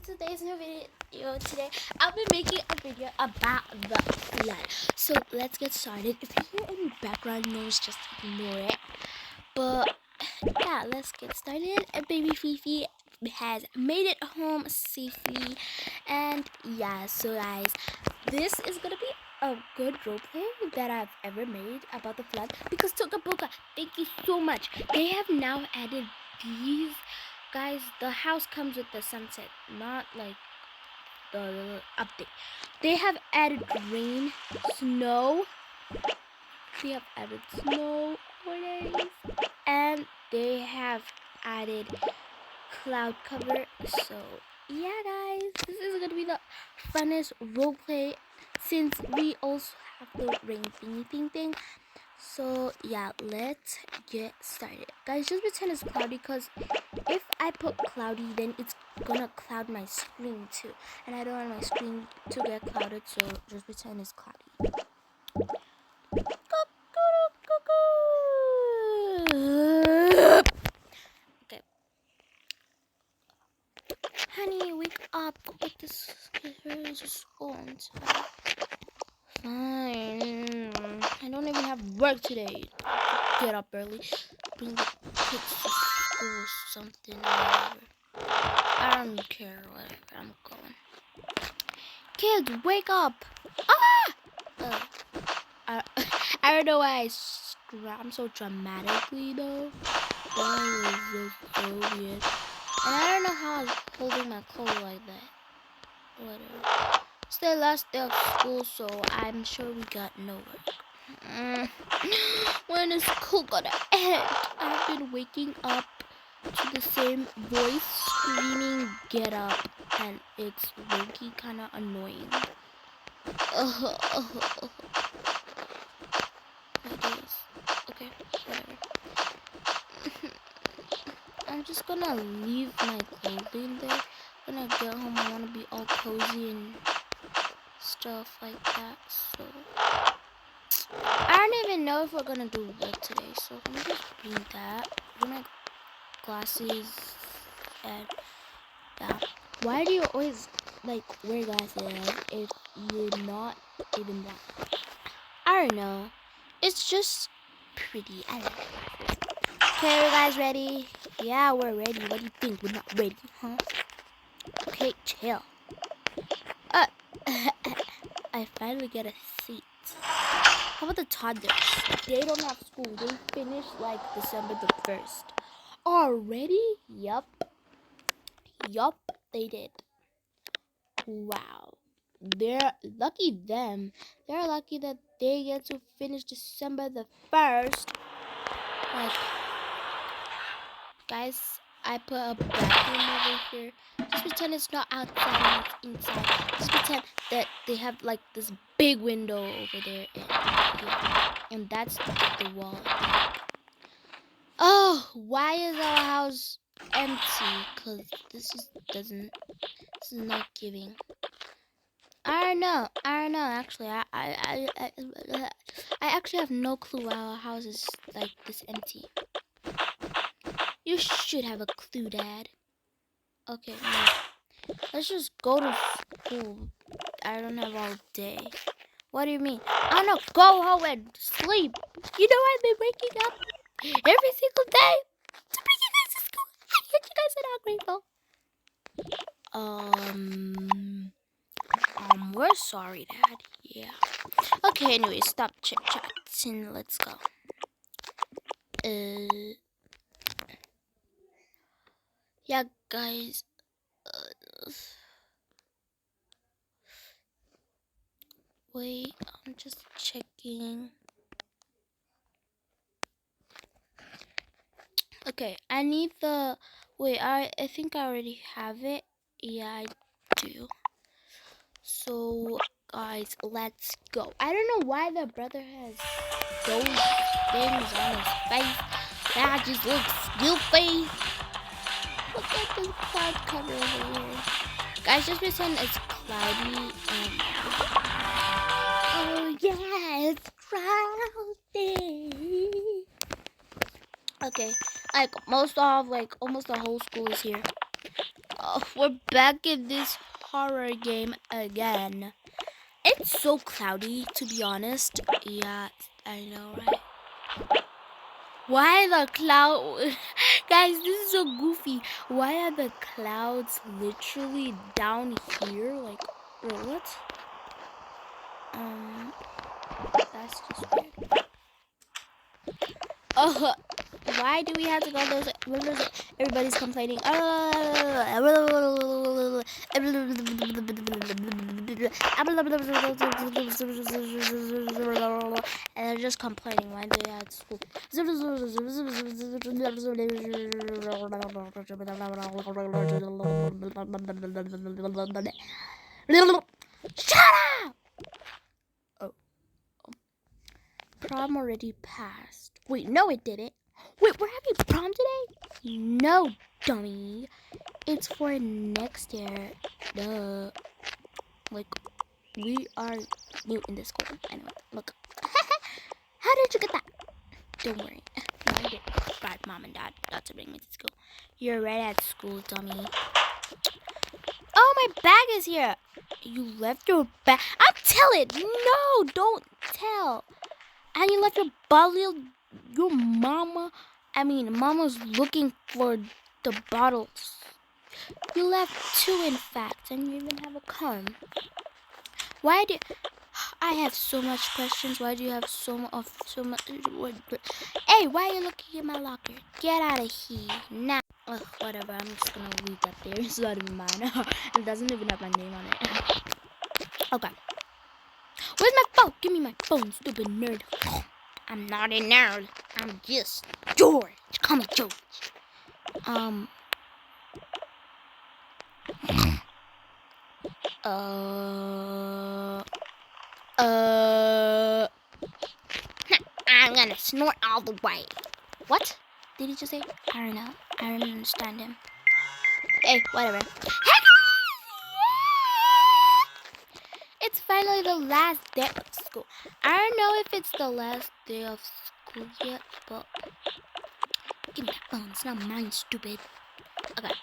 today's new video. Today I'll be making a video about the flood. So let's get started. If you hear any background noise, just ignore it. But yeah, let's get started. Baby Fifi has made it home safely, and yeah, so guys, this is gonna be a good roleplay that I've ever made about the flood, because Tokaboka, thank you so much. They have now added these. Guys, the house comes with the sunset, not like the update. They have added rain, snow. They have added snow days, and they have added cloud cover. So yeah, guys, this is gonna be the funnest roleplay since we also have the rain thingy thing. So yeah, let's get started. Guys, just pretend it's cloudy, because if I put cloudy, then it's gonna cloud my screen too, and I don't want my screen to get clouded, so just pretend it's cloudy. Okay. Honey, wake up. What this is just going to... Fine. I don't even have work today. Get up early, bring the kids to school or something, whatever. I don't care, whatever, I'm going. Kids, wake up! I don't know why I'm so dramatically though. That was just so weird. And I don't know how I was holding my cold like that. Whatever. It's the last day of school, so I'm sure we got no work. When is school gonna end? I've been waking up to the same voice screaming get up, and it's low-key kind of annoying. Okay, whatever. I'm just gonna leave my clothing there. When I get home, I want to be all cozy and stuff like that, so I don't even know if we're gonna do work today, so let me just bring that. Bring my glasses and yeah. Why do you always like wear glasses if you're not even blind? I don't know. It's just pretty. I don't know. Okay, are you guys ready? Yeah, we're ready. What do you think? We're not ready, huh? Okay, chill. I finally get a seat. How about the toddlers? They don't have school. They finish like December the 1st. Already? Yup, they did. Wow. They're lucky them. They're lucky that they get to finish December the 1st. Like, guys, I put a bathroom over here. Just pretend it's not outside and it's inside. Just pretend that they have like this big window over there, and yeah, and that's the wall. Oh, why is our house empty? Cause this is not giving. I don't know. Actually, I actually have no clue why our house is like this empty. You should have a clue, Dad. Okay, no. Let's just go to school. I don't have all day. What do you mean? I don't know. Go home and sleep. You know I've been waking up every single day to bring you guys to school. I heard you guys are not grateful. We're sorry, Dad. Yeah. Okay, anyway, stop chit-chatting. Let's go. Yeah, guys. Wait, I'm just checking. Okay, I need the... Wait, I think I already have it. Yeah, I do. So, guys, let's go. I don't know why the brother has those things on his face. That just looks stupid. Look at this cloud cover over here. Guys, just pretend it's cloudy and... Oh, yeah, it's cloudy. Okay, like almost the whole school is here. We're back in this horror game again. It's so cloudy, to be honest. Yeah, I know, right? Why the cloud? Guys, this is so goofy. Why are the clouds literally down here? Like, bro, what? That's just weird. Why do we have to go those? Everybody's complaining. And they're just complaining why they at school. Shut up! Oh, prom already passed. Wait, no, it didn't. Wait, we're having prom today? No, dummy. It's for next year. Duh. Like, we are new in this school. Anyway, look. How did you get that? Don't worry. No, I didn't. But mom and dad got to bring me to school. You're right at school, dummy. Oh, my bag is here. You left your bag. I'm telling. No, don't tell. And you left your bottle. Your mama's looking for the bottles. You left 2, in fact, and you even have a comb. Why do I have so much questions? Why do you have so much? Hey, why are you looking in my locker? Get out of here now. Ugh, whatever. I'm just gonna leave that there. It's not even mine. It doesn't even have my name on it. Okay. Where's my phone? Give me my phone, stupid nerd. I'm not a nerd. I'm just George. Call me George. I'm gonna snort all the way. What did he just say? I don't know. I don't understand him. Hey, whatever. Hey guys! Yeah! It's finally the last day of school. I don't know if it's the last day of school yet, but give me that phone. It's not mine, stupid. Okay.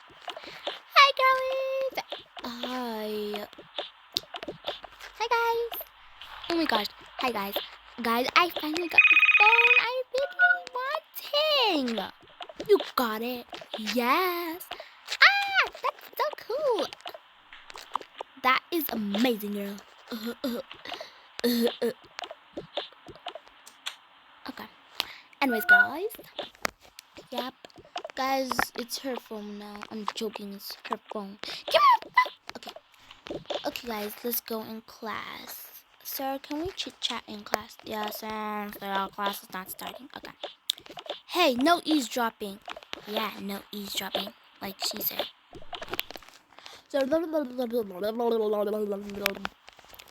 Hi, girlies. Hi. Hi, guys. Oh my gosh. Hi, guys. Guys, I finally got the phone I've been wanting. You got it. Yes. Ah, that's so cool. That is amazing, girl. Okay. Anyways, guys. Yep. Guys, it's her phone now. I'm joking. It's her phone. Give me my phone. Okay. Okay, guys. Let's go in class. Sir, can we chit-chat in class? Yes, sir. Class is not starting. Okay. Hey, no eavesdropping. Yeah, no eavesdropping. Like she said.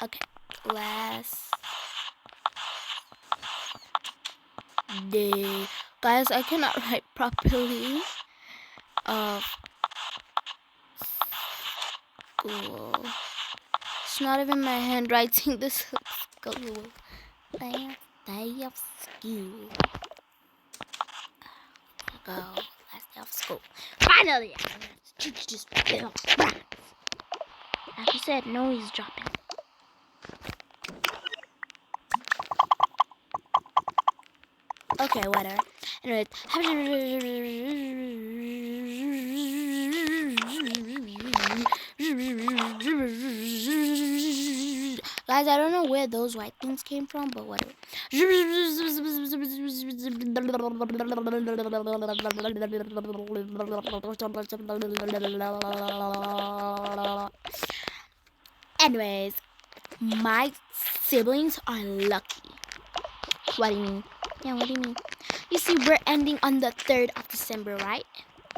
Okay. Last day. Guys, I cannot write properly. School. It's not even my handwriting. This is school. Last day of school. Go. Last day of school. Finally! Just like you said, no, he's dropping. Okay, whatever. Anyway, guys, I don't know where those white things came from, but whatever. Anyways, my siblings are lucky. What do you mean? Yeah, what do you mean? You see, we're ending on the 3rd of December, right?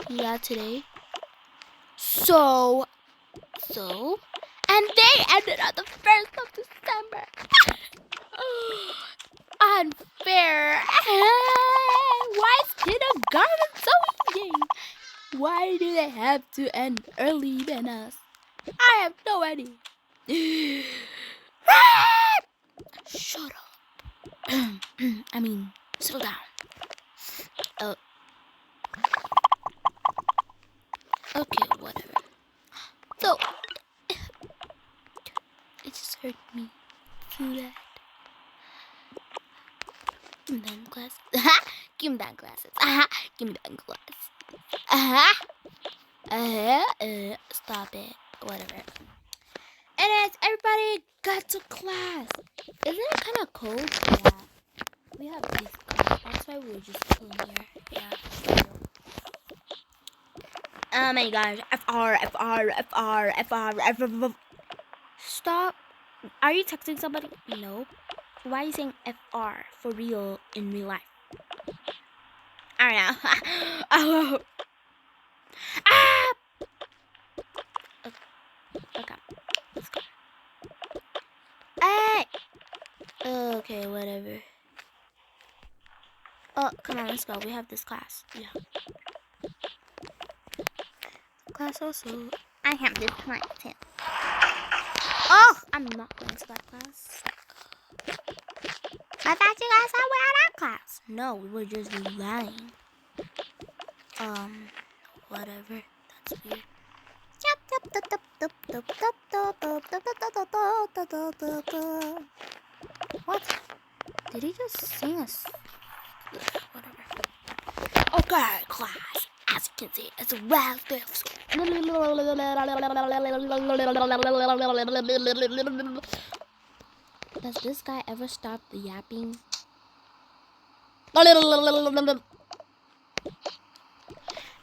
Yeah, today. So, and they ended on the 1st of December. Unfair. Why is kindergarten so easy? Why do they have to end early than us? I have no idea. Shut up. I mean, settle down. Okay, whatever. hurt me. Do that. Give me them glasses. Give me them glasses. Give me them glasses. Stop it. Whatever. Anyways, everybody got to class. Isn't it kind of cold? Yeah. We have this class. That's why we're just chilling here. Yeah. Oh my gosh. FR. Stop. Are you texting somebody? No. Why are you saying FR for real in real life? I don't know. Oh. Ah! Okay. Let's go. Hey! Okay, whatever. Oh, come on, let's go. We have this class. Yeah. Class also. I have this class too. Oh! I'm not going to that class. I thought you guys said we had that class. No, we were just lying. Whatever. That's weird. What? Did he just sing us? Whatever. Okay, class. As you can see, it's a wild day of school. Does this guy ever stop the yapping?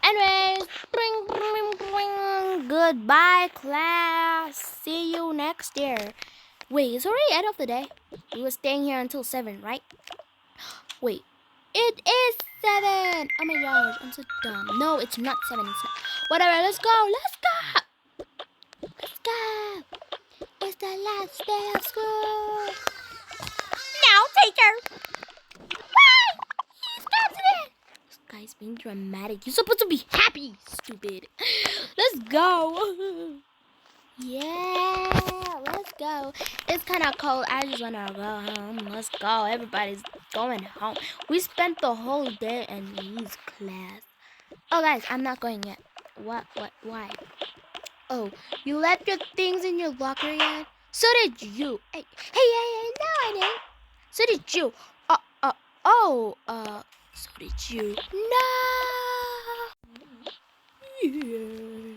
Anyways, goodbye, class. See you next year. Wait, it's already end of the day. We were staying here until 7, right? Wait, it is 7. Oh my gosh, I'm so dumb. No, it's not 7. It's not. Whatever. Let's go. Let's go. Let's go. It's the last day of school. Now, teacher. Why? He's president. This guy's being dramatic. You're supposed to be happy, stupid. Let's go. Yeah, let's go. It's kind of cold. I just want to go home. Let's go. Everybody's going home. We spent the whole day in his class. Oh, guys, I'm not going yet. What, why? Oh, you left your things in your locker yet? So did you. Hey, no, I didn't. So did you. So did you. No. Yeah.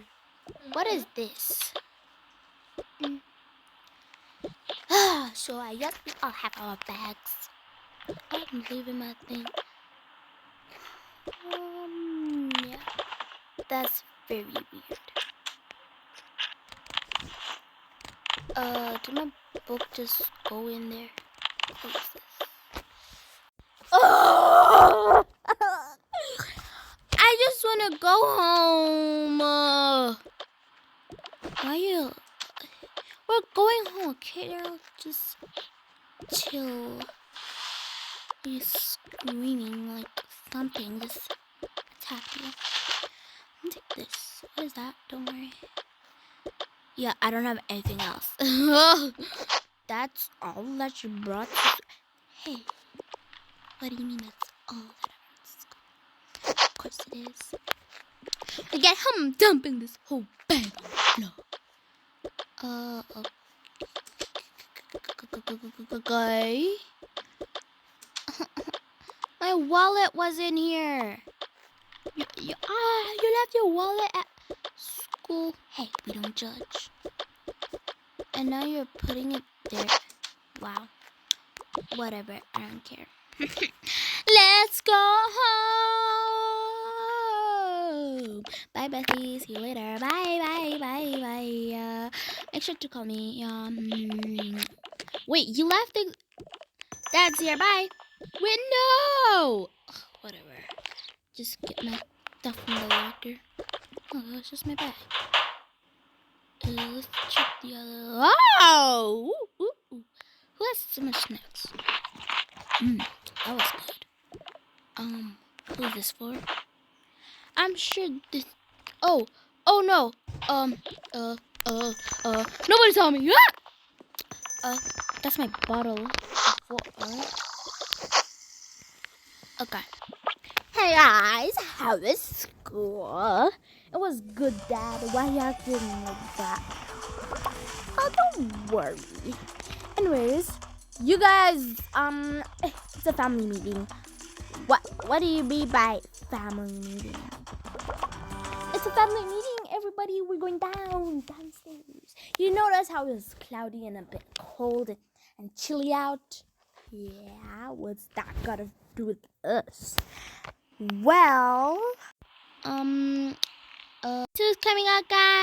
What is this? So I guess we all have our bags. I'm leaving my thing. Yeah. That's very weird. Did my book just go in there? What is this? Oh! I just wanna go home. Why you? We're going home, okay? Girl? Just chill. You're screaming like something just attacked you. Let me take this. What is that? Don't worry. Yeah, I don't have anything else. That's all that you brought. Hey, what do you mean that's all that I brought? Of course it is. I get home dumping this whole bag on the floor. Okay. My wallet was in here. You left your wallet at school. Hey, we don't judge. And now you're putting it there. Wow. Whatever, I don't care. Let's go home. Bye, Bethy. See you later. Bye. Make sure to call me. Wait, you left the... Dad's here. Bye. Wait, no. Whatever. Just get my stuff from the locker. Oh, that's just my bag. Let's check the other... Oh! Ooh. Who has so much snacks? That was good. Who is this for? I'm sure this... Oh no. Nobody saw me. Ah! That's my bottle of water. Okay. Hey guys, how was school? It was good, Dad. Why are you acting like that? Oh, don't don't worry. Anyways, you guys, it's a family meeting. What do you mean by family meeting? It's a family meeting, everybody. We're going downstairs. You notice how it's cloudy and a bit cold and chilly out? Yeah, what's that got to do with us? Well, who's coming out, guys?